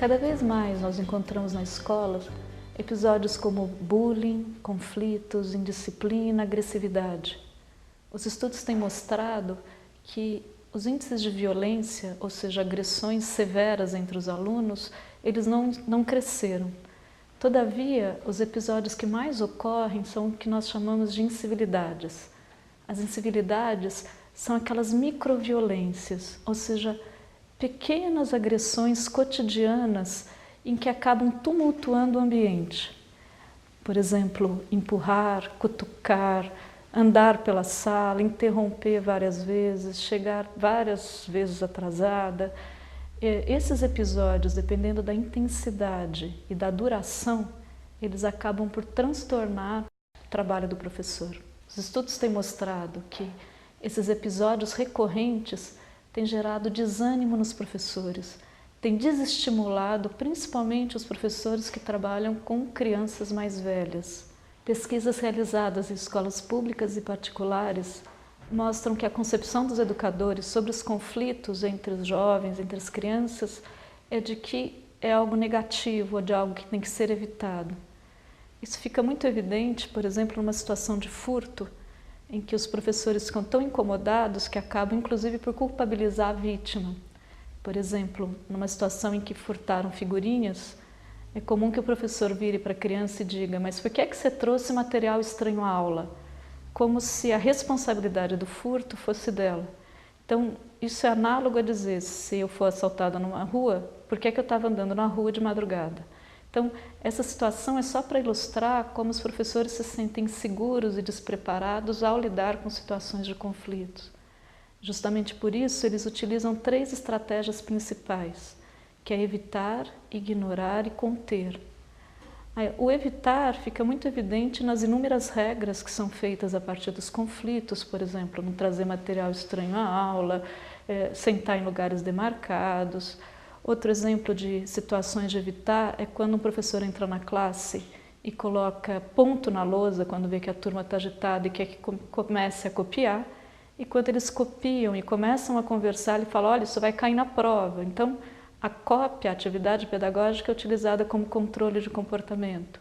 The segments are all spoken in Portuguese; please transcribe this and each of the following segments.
Cada vez mais nós encontramos na escola episódios como bullying, conflitos, indisciplina, agressividade. Os estudos têm mostrado que os índices de violência, ou seja, agressões severas entre os alunos, eles não cresceram. Todavia, os episódios que mais ocorrem são o que nós chamamos de incivilidades. As incivilidades são aquelas microviolências, ou seja, pequenas agressões cotidianas em que acabam tumultuando o ambiente. Por exemplo, empurrar, cutucar, andar pela sala, interromper várias vezes, chegar várias vezes atrasada. Esses episódios, dependendo da intensidade e da duração, eles acabam por transtornar o trabalho do professor. Os estudos têm mostrado que esses episódios recorrentes têm gerado desânimo nos professores, têm desestimulado principalmente os professores que trabalham com crianças mais velhas. Pesquisas realizadas em escolas públicas e particulares mostram que a concepção dos educadores sobre os conflitos entre os jovens, entre as crianças, é de que é algo negativo, ou de algo que tem que ser evitado. Isso fica muito evidente, por exemplo, numa situação de furto, em que os professores ficam tão incomodados que acabam, inclusive, por culpabilizar a vítima. Por exemplo, numa situação em que furtaram figurinhas, é comum que o professor vire para a criança e diga: mas por que é que você trouxe material estranho à aula? Como se a responsabilidade do furto fosse dela. Então, isso é análogo a dizer: se eu for assaltada numa rua, por que é que eu estava andando na rua de madrugada? Então, essa situação é só para ilustrar como os professores se sentem inseguros e despreparados ao lidar com situações de conflitos. Justamente por isso, eles utilizam 3 estratégias principais, que é evitar, ignorar e conter. O evitar fica muito evidente nas inúmeras regras que são feitas a partir dos conflitos, por exemplo, não trazer material estranho à aula, sentar em lugares demarcados. Outro exemplo de situações de evitar é quando um professor entra na classe e coloca ponto na lousa quando vê que a turma está agitada e quer que comece a copiar. E quando eles copiam e começam a conversar, ele fala: olha, isso vai cair na prova. Então, a cópia, a atividade pedagógica, é utilizada como controle de comportamento.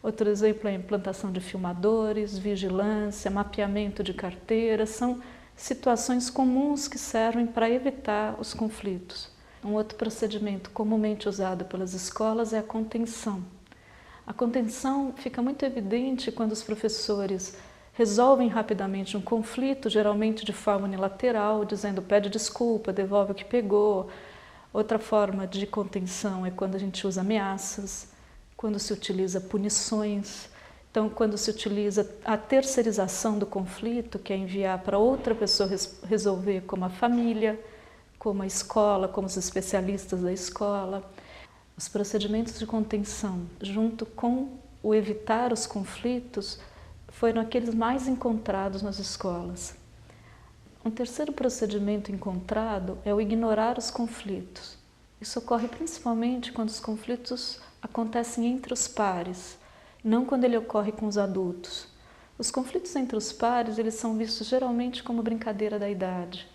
Outro exemplo é a implantação de filmadores, vigilância, mapeamento de carteiras. São situações comuns que servem para evitar os conflitos. Um outro procedimento comumente usado pelas escolas é a contenção. A contenção fica muito evidente quando os professores resolvem rapidamente um conflito, geralmente de forma unilateral, dizendo: pede desculpa, devolve o que pegou. Outra forma de contenção é quando a gente usa ameaças, quando se utiliza punições. Então, quando se utiliza a terceirização do conflito, que é enviar para outra pessoa resolver, como a família, como a escola, como os especialistas da escola. Os procedimentos de contenção, junto com o evitar os conflitos, foram aqueles mais encontrados nas escolas. Um terceiro procedimento encontrado é o ignorar os conflitos. Isso ocorre principalmente quando os conflitos acontecem entre os pares, não quando ele ocorre com os adultos. Os conflitos entre os pares, eles são vistos geralmente como brincadeira da idade.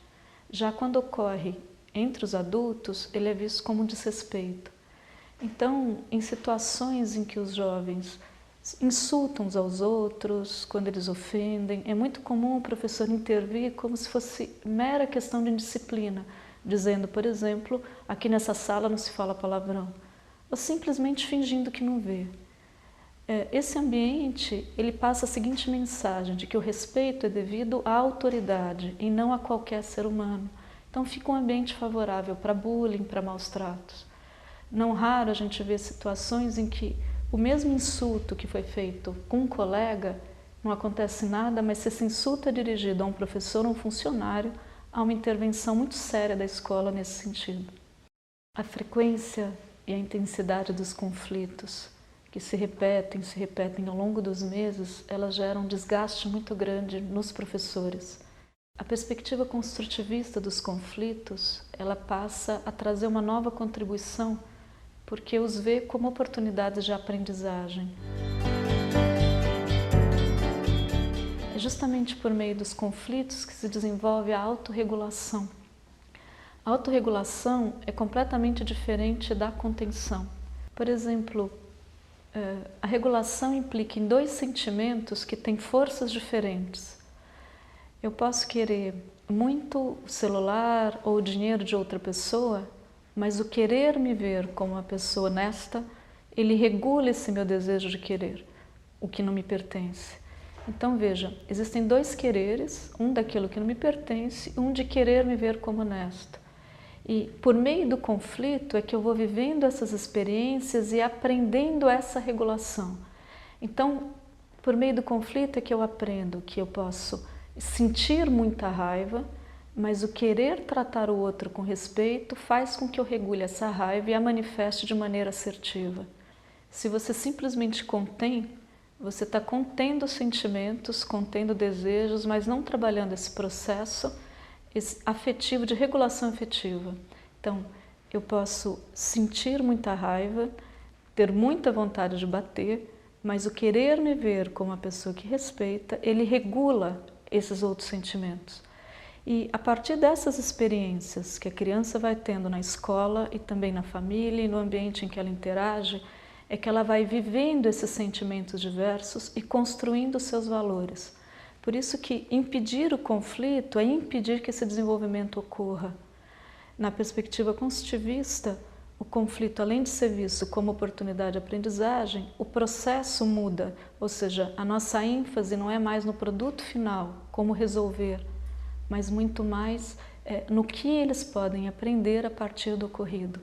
Já quando ocorre entre os adultos, ele é visto como um desrespeito. Então, em situações em que os jovens insultam uns aos outros, quando eles ofendem, é muito comum o professor intervir como se fosse mera questão de indisciplina, dizendo, por exemplo: aqui nessa sala não se fala palavrão, ou simplesmente fingindo que não vê. Esse ambiente, ele passa a seguinte mensagem, de que o respeito é devido à autoridade e não a qualquer ser humano. Então fica um ambiente favorável para bullying, para maus tratos. Não raro a gente vê situações em que o mesmo insulto que foi feito com um colega, não acontece nada, mas se esse insulto é dirigido a um professor ou um funcionário, há uma intervenção muito séria da escola nesse sentido. A frequência e a intensidade dos conflitos que se repetem ao longo dos meses, elas geram um desgaste muito grande nos professores. A perspectiva construtivista dos conflitos, ela passa a trazer uma nova contribuição, porque os vê como oportunidades de aprendizagem. É justamente por meio dos conflitos que se desenvolve a autorregulação. A autorregulação é completamente diferente da contenção. Por exemplo, a regulação implica em dois sentimentos que têm forças diferentes. Eu posso querer muito o celular ou o dinheiro de outra pessoa, mas o querer me ver como uma pessoa honesta, ele regula esse meu desejo de querer, o que não me pertence. Então veja, existem dois quereres, um daquilo que não me pertence e um de querer me ver como honesto. E por meio do conflito é que eu vou vivendo essas experiências e aprendendo essa regulação. Então, por meio do conflito é que eu aprendo que eu posso sentir muita raiva, mas o querer tratar o outro com respeito faz com que eu regule essa raiva e a manifeste de maneira assertiva. Se você simplesmente contém, você está contendo sentimentos, contendo desejos, mas não trabalhando esse processo afetivo, de regulação afetiva. Então, eu posso sentir muita raiva, ter muita vontade de bater, mas o querer me ver como uma pessoa que respeita, ele regula esses outros sentimentos. E a partir dessas experiências que a criança vai tendo na escola e também na família e no ambiente em que ela interage, é que ela vai vivendo esses sentimentos diversos e construindo seus valores. Por isso que impedir o conflito é impedir que esse desenvolvimento ocorra. Na perspectiva construtivista, o conflito, além de ser visto como oportunidade de aprendizagem, o processo muda, ou seja, a nossa ênfase não é mais no produto final, como resolver, mas muito mais no que eles podem aprender a partir do ocorrido.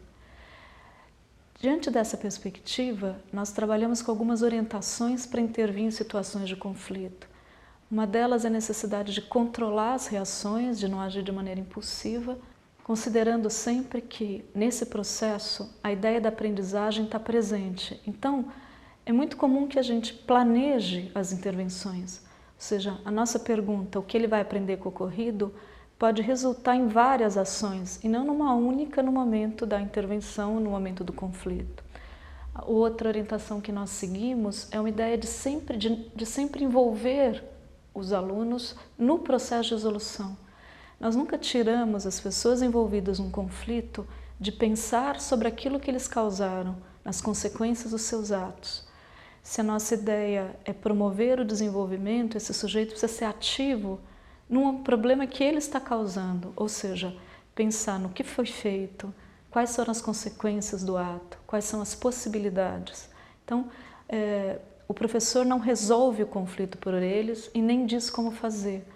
Diante dessa perspectiva, nós trabalhamos com algumas orientações para intervir em situações de conflito. Uma delas é a necessidade de controlar as reações, de não agir de maneira impulsiva, considerando sempre que, nesse processo, a ideia da aprendizagem está presente. Então, é muito comum que a gente planeje as intervenções. Ou seja, a nossa pergunta, o que ele vai aprender com o ocorrido, pode resultar em várias ações, e não numa única no momento da intervenção, no momento do conflito. Outra orientação que nós seguimos é uma ideia de sempre envolver os alunos no processo de resolução. Nós nunca tiramos as pessoas envolvidas num conflito de pensar sobre aquilo que eles causaram, nas consequências dos seus atos. Se a nossa ideia é promover o desenvolvimento, esse sujeito precisa ser ativo num problema que ele está causando, ou seja, pensar no que foi feito, quais foram as consequências do ato, quais são as possibilidades. Então, o professor não resolve o conflito por eles e nem diz como fazer.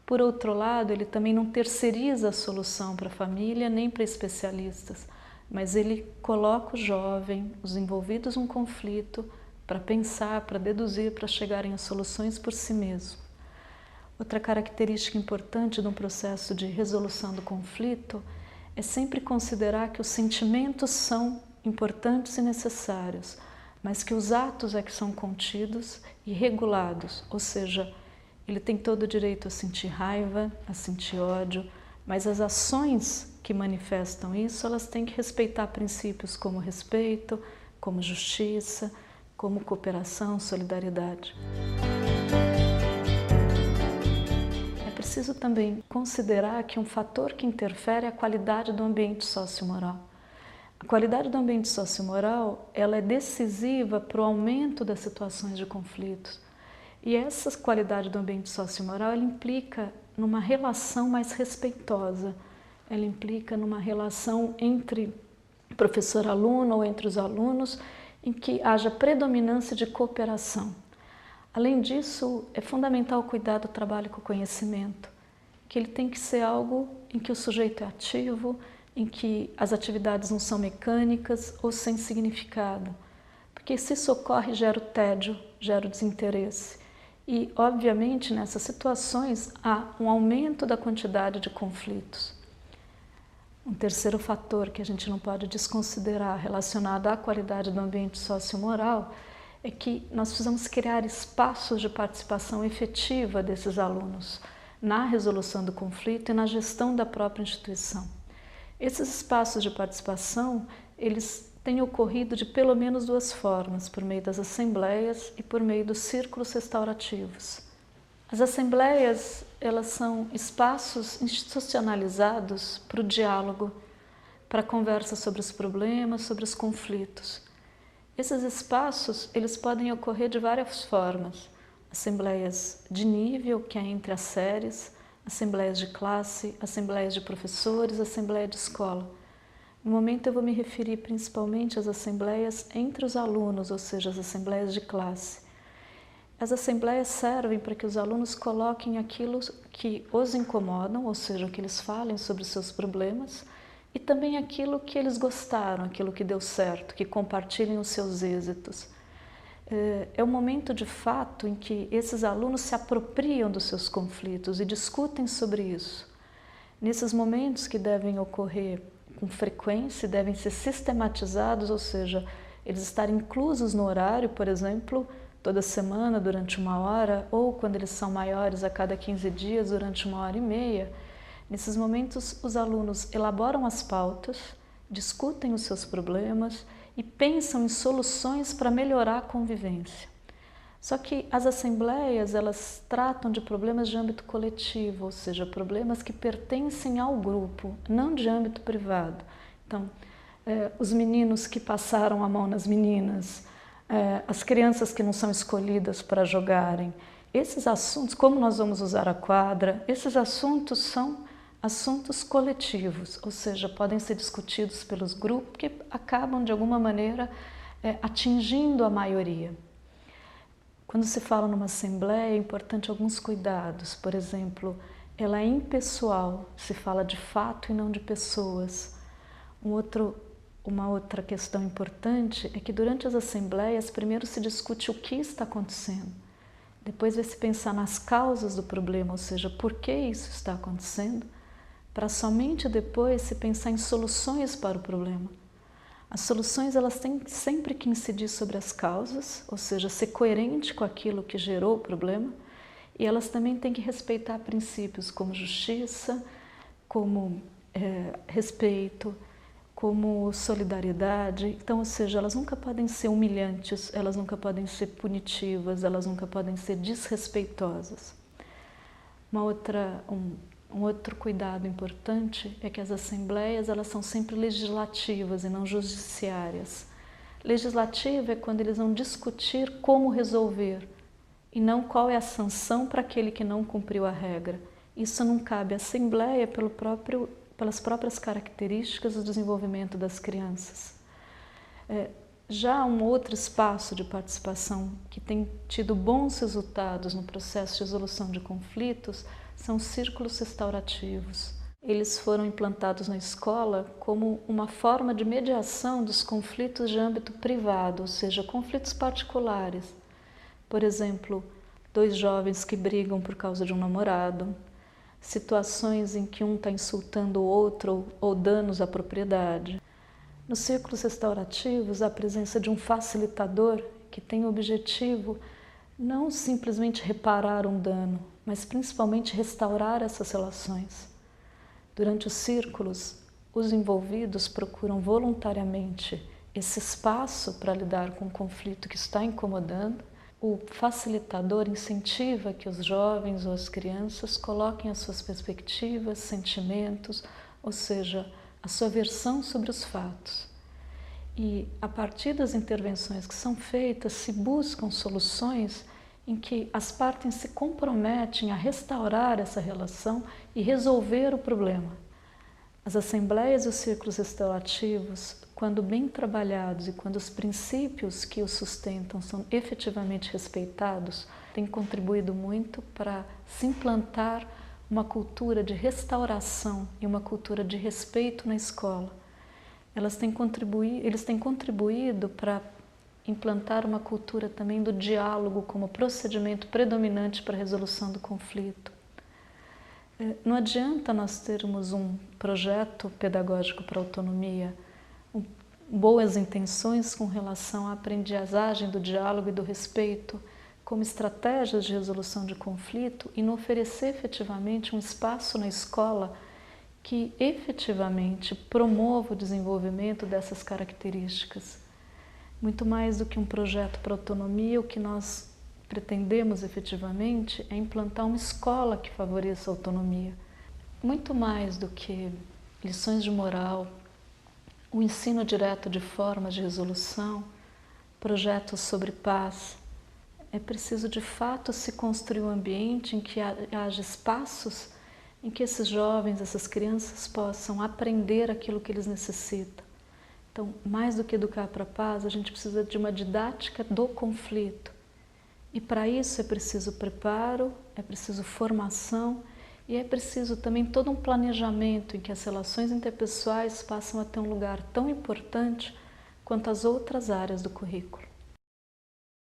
Por outro lado, ele também não terceiriza a solução para a família nem para especialistas, mas ele coloca o jovem, os envolvidos num conflito, para pensar, para deduzir, para chegarem a soluções por si mesmo. Outra característica importante de um processo de resolução do conflito é sempre considerar que os sentimentos são importantes e necessários, mas que os atos é que são contidos e regulados, ou seja, ele tem todo o direito a sentir raiva, a sentir ódio, mas as ações que manifestam isso, elas têm que respeitar princípios como respeito, como justiça, como cooperação, solidariedade. É preciso também considerar que um fator que interfere é a qualidade do ambiente sociomoral. A qualidade do ambiente sociomoral, ela é decisiva para o aumento das situações de conflitos. E essa qualidade do ambiente sociomoral, ela implica numa relação mais respeitosa, ela implica numa relação entre professor-aluno ou entre os alunos, em que haja predominância de cooperação. Além disso, é fundamental cuidar do trabalho com o conhecimento, que ele tem que ser algo em que o sujeito é ativo, em que as atividades não são mecânicas ou sem significado, porque se isso ocorre, gera o tédio, gera o desinteresse. E, obviamente, nessas situações, há um aumento da quantidade de conflitos. Um terceiro fator que a gente não pode desconsiderar relacionado à qualidade do ambiente sociomoral é que nós precisamos criar espaços de participação efetiva desses alunos na resolução do conflito e na gestão da própria instituição. Esses espaços de participação, eles têm ocorrido de pelo menos duas formas, por meio das assembleias e por meio dos círculos restaurativos. As assembleias, elas são espaços institucionalizados para o diálogo, para a conversa sobre os problemas, sobre os conflitos. Esses espaços, eles podem ocorrer de várias formas. Assembleias de nível, que é entre as séries, assembleias de classe, assembleias de professores, assembleia de escola. No momento eu vou me referir principalmente às assembleias entre os alunos, ou seja, as assembleias de classe. As assembleias servem para que os alunos coloquem aquilo que os incomodam, ou seja, que eles falem sobre os seus problemas, e também aquilo que eles gostaram, aquilo que deu certo, que compartilhem os seus êxitos. É um momento de fato em que esses alunos se apropriam dos seus conflitos e discutem sobre isso. Nesses momentos que devem ocorrer com frequência, devem ser sistematizados, ou seja, eles estarem inclusos no horário, por exemplo, toda semana durante 1 hora, ou quando eles são maiores, a cada 15 dias, durante 1h30. Nesses momentos, os alunos elaboram as pautas, discutem os seus problemas e pensam em soluções para melhorar a convivência. Só que as assembleias, elas tratam de problemas de âmbito coletivo, ou seja, problemas que pertencem ao grupo, não de âmbito privado. Então, os meninos que passaram a mão nas meninas, as crianças que não são escolhidas para jogarem, esses assuntos, como nós vamos usar a quadra, esses assuntos são assuntos coletivos, ou seja, podem ser discutidos pelos grupos que acabam de alguma maneira atingindo a maioria. Quando se fala numa assembleia, é importante alguns cuidados. Por exemplo, ela é impessoal, se fala de fato e não de pessoas. Uma outra questão importante é que durante as assembleias, primeiro se discute o que está acontecendo. Depois vai se pensar nas causas do problema, ou seja, por que isso está acontecendo, para somente depois se pensar em soluções para o problema. As soluções, elas têm sempre que incidir sobre as causas, ou seja, ser coerente com aquilo que gerou o problema, e elas também têm que respeitar princípios como justiça, como respeito, como solidariedade. Então, ou seja, elas nunca podem ser humilhantes, elas nunca podem ser punitivas, elas nunca podem ser desrespeitosas. Um outro cuidado importante é que as assembleias, elas são sempre legislativas e não judiciárias. Legislativa é quando eles vão discutir como resolver e não qual é a sanção para aquele que não cumpriu a regra. Isso não cabe à assembleia pelas próprias características do desenvolvimento das crianças. Já um outro espaço de participação que tem tido bons resultados no processo de resolução de conflitos são os círculos restaurativos. Eles foram implantados na escola como uma forma de mediação dos conflitos de âmbito privado, ou seja, conflitos particulares. Por exemplo, 2 jovens que brigam por causa de um namorado, situações em que um está insultando o outro ou danos à propriedade. Nos círculos restaurativos, a presença de um facilitador que tem o objetivo não simplesmente reparar um dano, mas principalmente restaurar essas relações. Durante os círculos, os envolvidos procuram voluntariamente esse espaço para lidar com o conflito que está incomodando. O facilitador incentiva que os jovens ou as crianças coloquem as suas perspectivas, sentimentos, ou seja, a sua versão sobre os fatos. E a partir das intervenções que são feitas, se buscam soluções em que as partes se comprometem a restaurar essa relação e resolver o problema. As assembleias e os círculos restaurativos, quando bem trabalhados e quando os princípios que os sustentam são efetivamente respeitados, têm contribuído muito para se implantar uma cultura de restauração e uma cultura de respeito na escola. Eles têm contribuído para implantar uma cultura também do diálogo como procedimento predominante para a resolução do conflito. Não adianta nós termos um projeto pedagógico para a autonomia, boas intenções com relação à aprendizagem do diálogo e do respeito como estratégias de resolução de conflito e não oferecer efetivamente um espaço na escola que efetivamente promova o desenvolvimento dessas características. Muito mais do que um projeto para autonomia, o que nós pretendemos efetivamente é implantar uma escola que favoreça a autonomia. Muito mais do que lições de moral, o ensino direto de formas de resolução, projetos sobre paz. É preciso de fato se construir um ambiente em que haja espaços em que esses jovens, essas crianças possam aprender aquilo que eles necessitam. Então, mais do que educar para a paz, a gente precisa de uma didática do conflito. E para isso é preciso preparo, é preciso formação e é preciso também todo um planejamento em que as relações interpessoais passam a ter um lugar tão importante quanto as outras áreas do currículo.